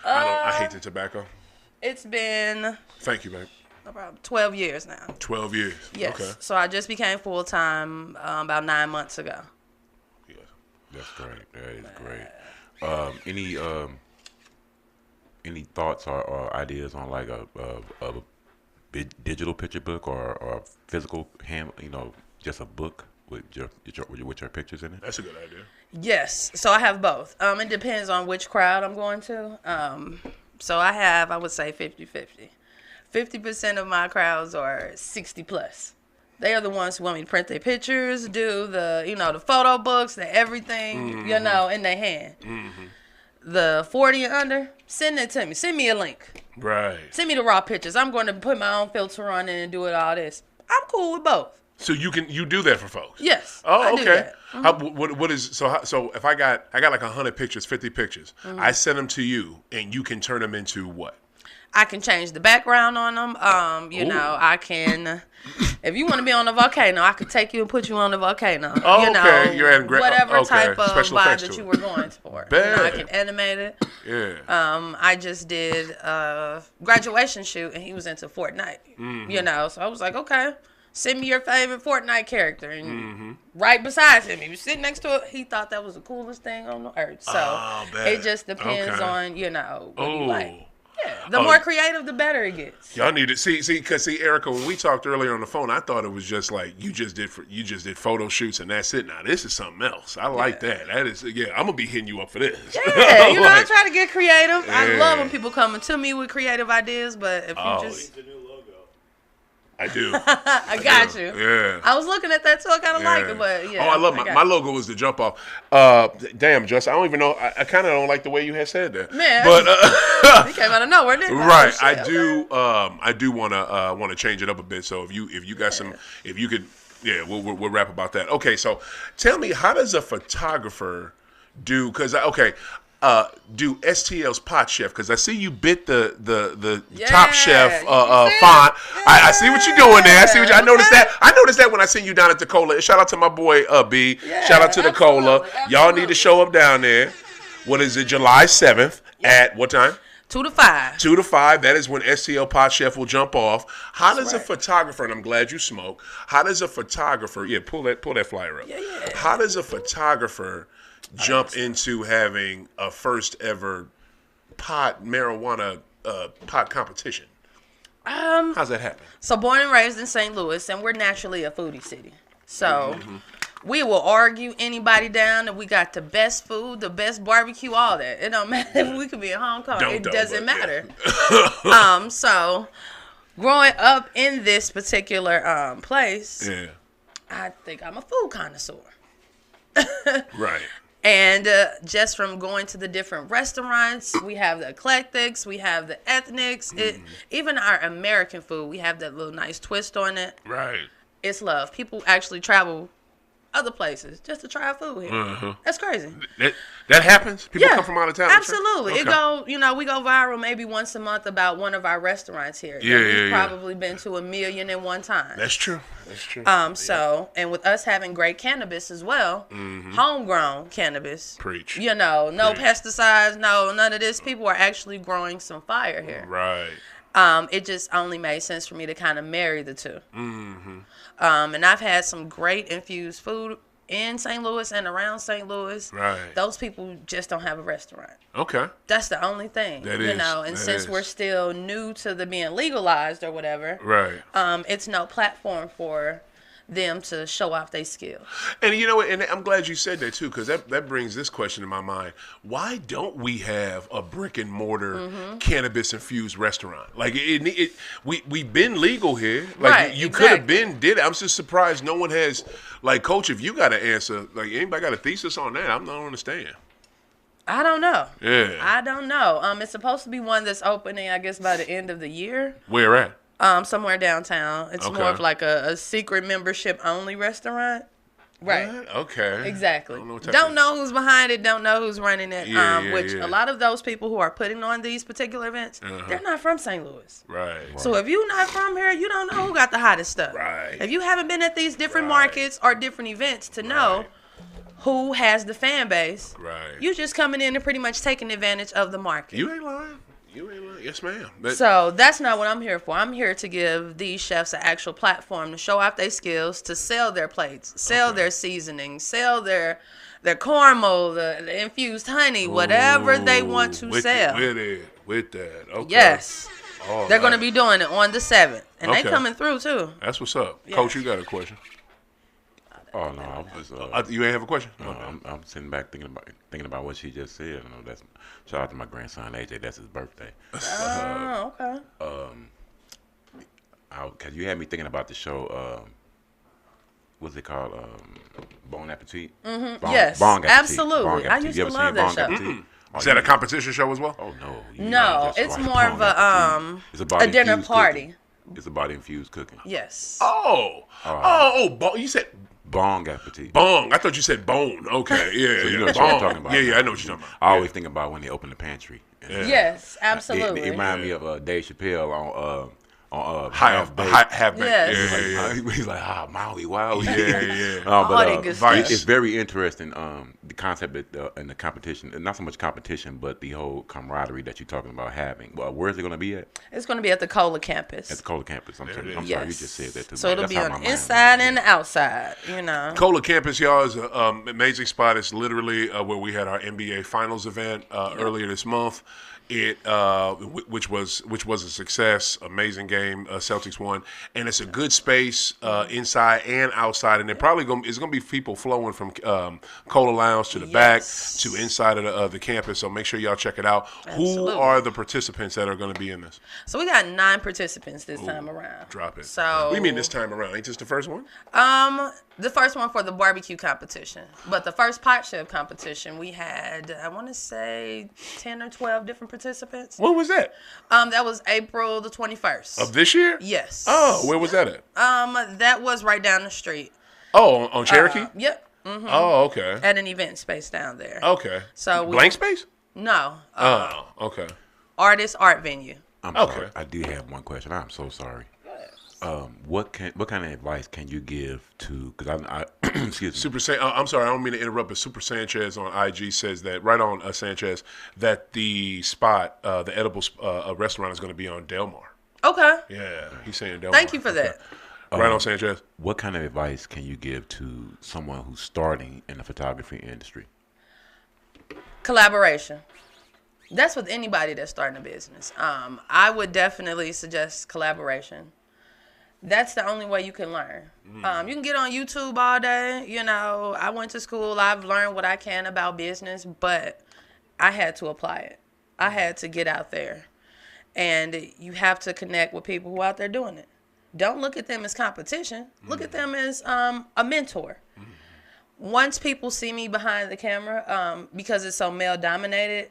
I hate the tobacco. It's been. Thank you, babe. About 12 years now. 12 years. Yes. Okay. So I just became full-time about 9 months ago. Yeah. That's great. That is great. Any thoughts or ideas on like a digital picture book or a physical just a book with your pictures in it? That's a good idea. Yes. So I have both. It depends on which crowd I'm going to. So I would say 50-50. 50% of my crowds are 60 plus. They are the ones who want me to print their pictures, do the, the photo books, the everything, in their hand. Mm-hmm. The 40 and under, send it to me. Send me a link. Right. Send me the raw pictures. I'm going to put my own filter on it and do it all this. I'm cool with both. So you do that for folks? Yes. Oh, I okay. do that. What is so if I got like 100 pictures, 50 pictures, I send them to you, and you can turn them into what? I can change the background on them. You know, I can. If you want to be on the volcano, I could take you and put you on the volcano. Oh, you know, okay. You're adding whatever okay. type of Special vibe effects that to you it. were going for. You know, I can animate it. Yeah. I just did a graduation shoot, and he was into Fortnite. You know, so I was like, okay, send me your favorite Fortnite character. And right beside him, he was sitting next to it. He thought that was the coolest thing on the earth. So it just depends on, you know, what you like. Yeah, the more creative, the better it gets. Y'all need to see Erica. When we talked earlier on the phone, I thought it was just like you just did photo shoots and that's it. Now this is something else. I like that. That is I'm gonna be hitting you up for this. Yeah, you know, I try to get creative. Yeah. I love when people coming to me with creative ideas, but if you just I do. I got you. Yeah. I was looking at that too. I kind of like it, but yeah. Oh, I love my logo was the jump off. Damn, Justin, I don't even know. I kind of don't like the way you had said that. Man, but you came out of nowhere, didn't you? Right, I do want to change it up a bit. So if you got some, if you could, we'll rap about that. Okay, so tell me, how does a photographer do? Because do STL's Pot Chef, because I see you bit the Top Chef font. Yeah. I see what you're doing there. I noticed that. I noticed that when I seen you down at the Cola. Shout out to my boy B. Yeah, shout out to the Cola. Absolutely. Y'all need to show up down there. What is it? July 7th at what time? 2 to 5. 2 to 5. That is when STL Pot Chef will jump off. How does a photographer, and I'm glad you smoke, how does a photographer, pull that flyer up. Yeah. How does a photographer jump into having a first ever marijuana pot competition? How's that happen? So born and raised in St. Louis, and we're naturally a foodie city. So we will argue anybody down that we got the best food, the best barbecue, all that. It don't matter if we could be in Hong Kong. It doesn't matter. So growing up in this particular place, I think I'm a food connoisseur. Right. And just from going to the different restaurants, we have the eclectics, we have the ethnics, even our American food, we have that little nice twist on it. Right. It's love. People actually travel other places just to try food here. That's crazy. That happens? People come from out of town? Absolutely. Okay. We go viral maybe once a month about one of our restaurants here. We've probably been to 1 million in one time. That's true. So, and with us having great cannabis as well, homegrown cannabis. Preach. No pesticides, none of this. People are actually growing some fire here. Right. It just only made sense for me to kind of marry the two. And I've had some great infused food in St. Louis and around St. Louis. Right. Those people just don't have a restaurant. Okay. That's the only thing. And since we're still new to the being legalized or whatever, right. It's no platform for them to show off their skills. And you know what? And I'm glad you said that too, because that brings this question to my mind: why don't we have a brick and mortar cannabis infused restaurant? Like we've been legal here. Like you could have been did it. I'm just surprised no one has. Like, Coach, if you got an answer, like anybody got a thesis on that, I don't understand. I don't know. Yeah. I don't know. It's supposed to be one that's opening, I guess, by the end of the year. Where at? Somewhere downtown. It's more of like a secret membership only restaurant. Right. What? Okay. Exactly. Don't know who's behind it. Don't know who's running it. A lot of those people who are putting on these particular events, they're not from St. Louis. Right. So if you're not from here, you don't know who got the hottest stuff. Right. If you haven't been at these different markets or different events to know who has the fan base, you just coming in and pretty much taking advantage of the market. You ain't lying. Yes, ma'am. So that's not what I'm here for. I'm here to give these chefs an actual platform to show off their skills, to sell their plates, sell their seasonings, sell their caramel, the infused honey, whatever they want to sell. With that. Okay. Yes. They're going to be doing it on the 7th. And they coming through, too. That's what's up. Yes. Coach, you got a question? Oh no, I was. You ain't have a question? No, I'm sitting back thinking about what she just said. I know that's shout out to my grandson AJ. That's his birthday. Oh, okay. Cause you had me thinking about the show. What's it called? Bon Appetit. Yes, bon Appetit. Absolutely. Bon Appetit. I used to love that show. Is that a competition show as well? Oh no. No, it's more of a dinner party. It's a body infused cooking. Yes. You said Bong appetit. bong. I thought you said bone. Okay, yeah, So you yeah. know what Bong. I'm talking about. Yeah, I know what you're talking about. I always think about when they open the pantry. Yes, absolutely. It reminds me of Dave Chappelle on Half baked. Yes. Yeah. He's like, Maui, wow. Yeah. All that good stuff. It's very interesting, the concept and the competition, and not so much competition, but the whole camaraderie that you're talking about having. Well, where is it going to be at? It's going to be at the Cola campus. At the Cola campus. I'm sorry, you just said that too. So it'll be on the inside and the outside, you know. Cola Campus, y'all, is an amazing spot. It's literally where we had our NBA Finals event earlier this month. Which was a success, amazing game. Celtics won, and it's a good space inside and outside. And it's gonna be people flowing from Cola Lounge to the back to inside of the campus. So make sure y'all check it out. Absolutely. Who are the participants that are going to be in this? So we got 9 participants this time around. Drop it. So we mean this time around? Ain't this the first one? The first one for the barbecue competition, but the first pot chef competition, we had, I want to say 10 or 12 different participants. When was that? That was April the 21st. Of this year? Yes. Oh, where was that at? That was right down the street. Oh, on Cherokee? Yep. Mm-hmm. Oh, okay. At an event space down there. Okay. So blank space? No. Okay. Art venue. I'm sorry. I do have one question. I'm so sorry. What kind of advice can you give to? Because I excuse me. I'm sorry, I don't mean to interrupt, but Super Sanchez on IG says that Sanchez that the spot, the edible restaurant is going to be on Delmar. Okay. Yeah, he's saying Delmar. Thank you for that. Right on Sanchez. What kind of advice can you give to someone who's starting in the photography industry? Collaboration. That's with anybody that's starting a business. I would definitely suggest collaboration. That's the only way you can learn. You can get on YouTube all day. You know, I went to school. I've learned what I can about business, but I had to apply it. I had to get out there. And you have to connect with people who are out there doing it. Don't look at them as competition. Look at them as a mentor. Once people see me behind the camera, because it's so male-dominated,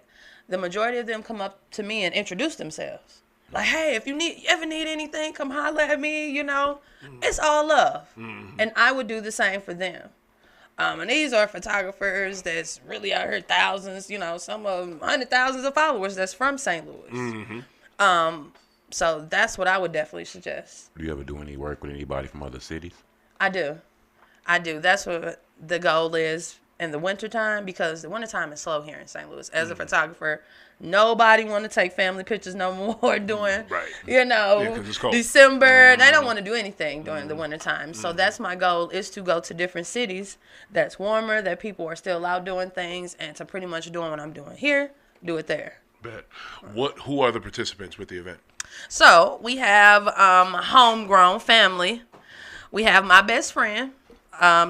the majority of them come up to me and introduce themselves. Like, hey, if you ever need anything, come holler at me, you know. It's all love. And I would do the same for them. And these are photographers that's really out here thousands, you know, some of them 100,000s of followers that's from St. Louis. So that's what I would definitely suggest. Do you ever do any work with anybody from other cities? I do. That's what the goal is in the wintertime, because the wintertime is slow here in St. Louis. As a photographer, nobody want to take family pictures no more during, you know, December. They don't want to do anything during the wintertime. So that's my goal, is to go to different cities that's warmer, that people are still out doing things, and to pretty much doing what I'm doing here, do it there. Bet. Who are the participants with the event? So we have homegrown family. We have my best friend,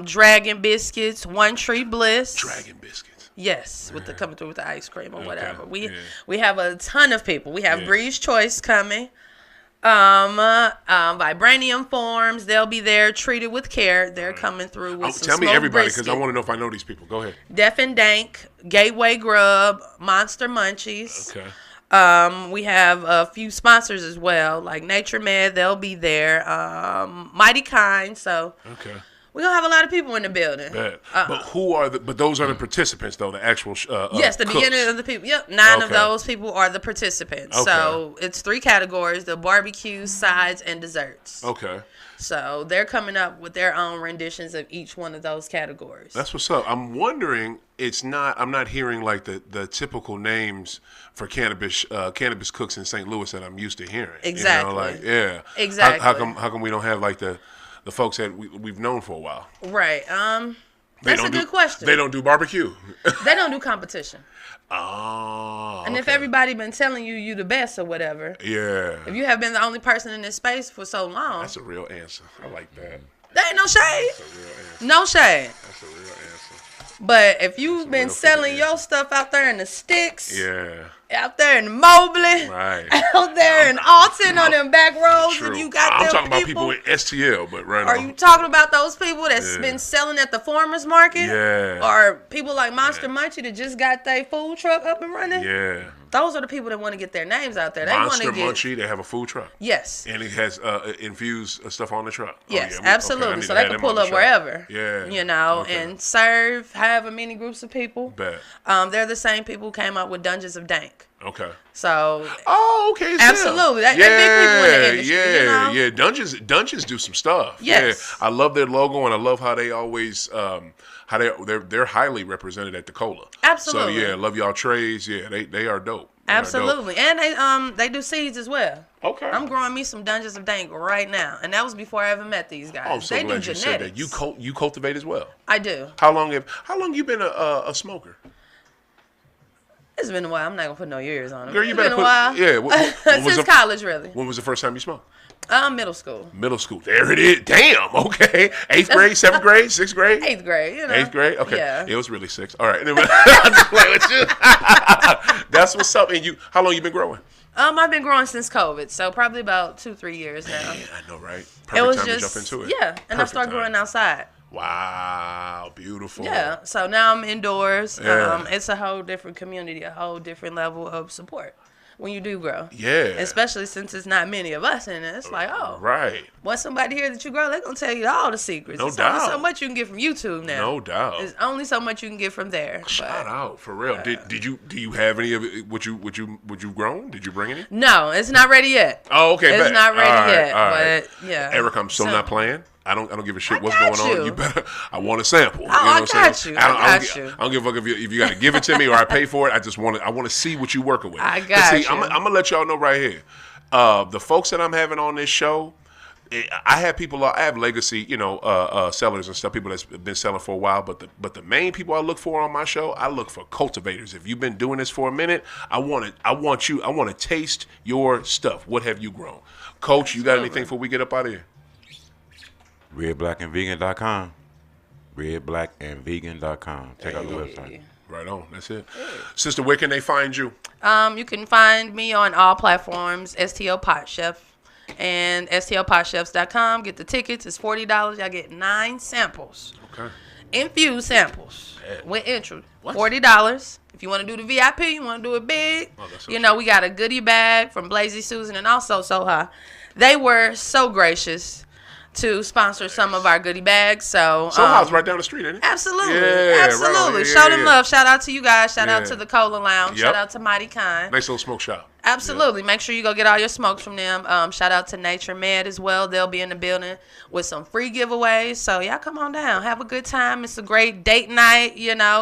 Dragon Biscuits, One Tree Bliss. Dragon Biscuits. Yes, coming through with the ice cream or whatever. We have a ton of people. We have Breeze Choice coming. Vibranium Forms, they'll be there, treated with care. They're coming through with some tell me everybody, because I want to know if I know these people. Go ahead. Deaf and Dank, Gateway Grub, Monster Munchies. Okay. We have a few sponsors as well, like Nature Med, they'll be there. Mighty Kind, so we're gonna have a lot of people in the building. But who are but those are the participants though, the actual yes, the cooks. beginning of the people. Yep, 9 of those people are the participants. So it's 3 categories: the barbecue, sides, and desserts. Okay. So they're coming up with their own renditions of each one of those categories. That's what's up. I'm wondering, I'm not hearing like the typical names for cannabis cooks in St. Louis that I'm used to hearing. Exactly. You know, like Exactly. How come we don't have like the folks that we've known for a while? Right. That's a good question. They don't do barbecue. They don't do competition. Oh. And if everybody been telling you the best or whatever. Yeah. If you have been the only person in this space for so long. That's a real answer. I like that. That ain't no shade. That's a real answer. No shade. That's a real answer. But if you've been selling your stuff out there in the sticks. Yeah. out there in Mobley, right? Out there in Alton on them back roads, True. and you got I'm them talking about people in STL, but right. Are you talking about those people that's been selling at the farmers market? Yeah. Or people like Monster Munchie that just got their food truck up and running? Yeah. Those are the people that want to get their names out there. They Monster want to get Munchie, they have a food truck. Yes. And it has infused stuff on the truck. Yes, oh, yeah. absolutely. Okay, so they can pull up wherever. Yeah. You know, and serve however many groups of people. Bet. They're the same people who came up with Dungeons of Dank. Okay. So. Oh, okay. Absolutely. They're big people in the industry. Yeah, you know? yeah. Dungeons do some stuff. Yes. Yeah. I love their logo, and I love how they always how they're highly represented at the cola. Absolutely. So yeah, love y'all trays. Yeah, they are dope. Absolutely. And they do seeds as well. Okay. I'm growing me some Dungeons of Dank right now. And that was before I ever met these guys. Oh, I'm so they glad do you genetics. said that. You cultivate as well. I do. How long you been a smoker? It's been a while. I'm not gonna put no years on it. Girl, you it's better been a while. Yeah. When Since college, really. When was the first time you smoked? Middle school. Middle school. There it is. Damn. Okay. 8th grade, 7th grade, 6th grade? 8th grade, you know. 8th grade? Okay. Yeah. It was really 6. All right. I'm just playing with you. That's what's up. And how long you been growing? I've been growing since COVID, so probably about 2-3 years now. Yeah, I know, right? Perfect It was time just, to jump into it. Yeah, and I started growing outside. Wow, beautiful. Yeah, so now I'm indoors. Yeah. It's a whole different community, a whole different level of support when you do grow. Yeah. Especially since it's not many of us in it. It's like, oh. Right. Once somebody hears that you grow, they're going to tell you all the secrets. No It's doubt. only so much you can get from YouTube now. No doubt. There's only so much you can get from there. Shout out, for real. Do you have any of it? Would you grown? Did you bring any? No, it's not ready yet. Oh, okay. It's bet. not ready All right, yet. all right. But yeah. Erica, I'm so not playing. I don't give a shit I what's got going on. you. You better. I want a sample. Oh, I got saying? you. I got you. I don't give a fuck if you got to give it to me or I pay for it. I just want to. I want to see what you working with. I got you. I'm gonna let y'all know right here. The folks that I'm having on this show, I have legacy, sellers and stuff. People that's been selling for a while. But the main people I look for on my show, I look for cultivators. If you've been doing this for a minute, I want to taste your stuff. What have you grown, Coach? You got anything before we get up out of here? redblackandvegan.com. redblackandvegan.com. Check out the website. Right on. That's it. Sister, where can they find you? You can find me on all platforms, STL POT CHEF and STLPotChefs.com. Get the tickets. It's $40. Y'all get 9 samples. Okay. Infused samples with intro. What? $40. If you want to do the VIP, you want to do it big. Oh, that's so we got a goodie bag from Blazy Susan and also Soha. They were so gracious to sponsor some of our goodie bags. So Soha's right down the street, ain't it? Absolutely. Yeah, Absolutely. right on. Yeah, Show them yeah. love. Shout out to you guys. Shout out Yeah. to the Cola Lounge. Yep. Shout out to Mighty Kind. Nice little smoke shop. Absolutely. Make sure you go get all your smokes from them. Shout out to Nature Med as well. They'll be in the building with some free giveaways. So y'all come on down. Have a good time. It's a great date night.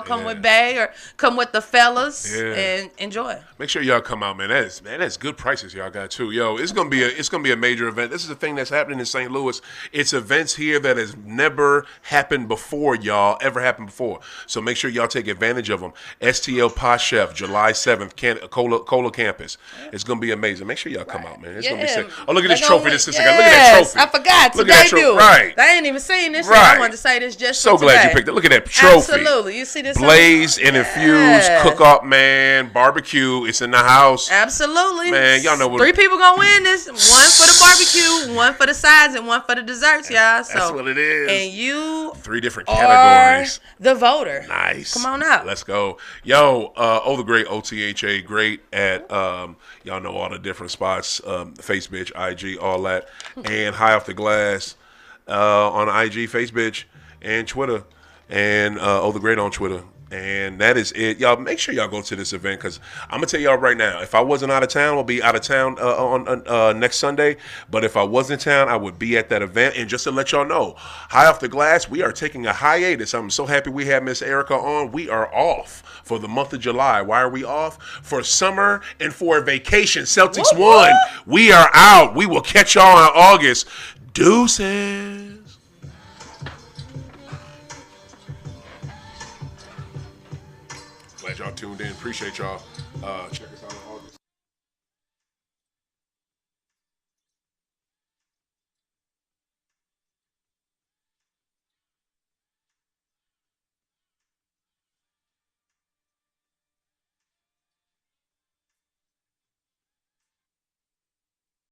Come with Bay or come with the fellas and enjoy. Make sure y'all come out, man. That's good prices y'all got too. Yo, it's gonna be a major event. This is the thing that's happening in St. Louis. It's events here that has never happened before, y'all. Ever happened before. So make sure y'all take advantage of them. STL POT CHEF, July 7th, Cola Campus. It's gonna be amazing. Make sure y'all come out, man. It's gonna be sick. Oh, look at this trophy. This sister got. Look at that trophy. I forgot to Look at that trophy. debut. Right. I ain't even seen this. Right. Yet. I wanted to say this just So for glad today. you picked it. Look at that trophy. Absolutely. You see this? Blazed and infused cook-up, man. Barbecue. It's in the house. Absolutely. Man, y'all know what. 3 people gonna win this. 1 for the barbecue, 1 for the sides, and 1 for the desserts, y'all. So That's what it is. And you 3 different are categories. the voter. Nice. Come on out. Let's go. Yo, OThaGreat, OThaGreat at y'all know all the different spots, Facebook, IG, all that, and High Off the Glass on IG, Facebook, and Twitter, and OThaGreat on Twitter. And that is it. Y'all make sure y'all go to this event because I'm going to tell y'all right now, if I wasn't out of town, I'll be out of town on next Sunday. But if I was in town, I would be at that event. And just to let y'all know, High Off the Glass, we are taking a hiatus. I'm so happy we had Miss Erica on. We are off for the month of July. Why are we off? For summer and for a vacation. Celtics won. We are out. We will catch y'all in August. Deuces. Glad y'all tuned in. Appreciate y'all. Check us out.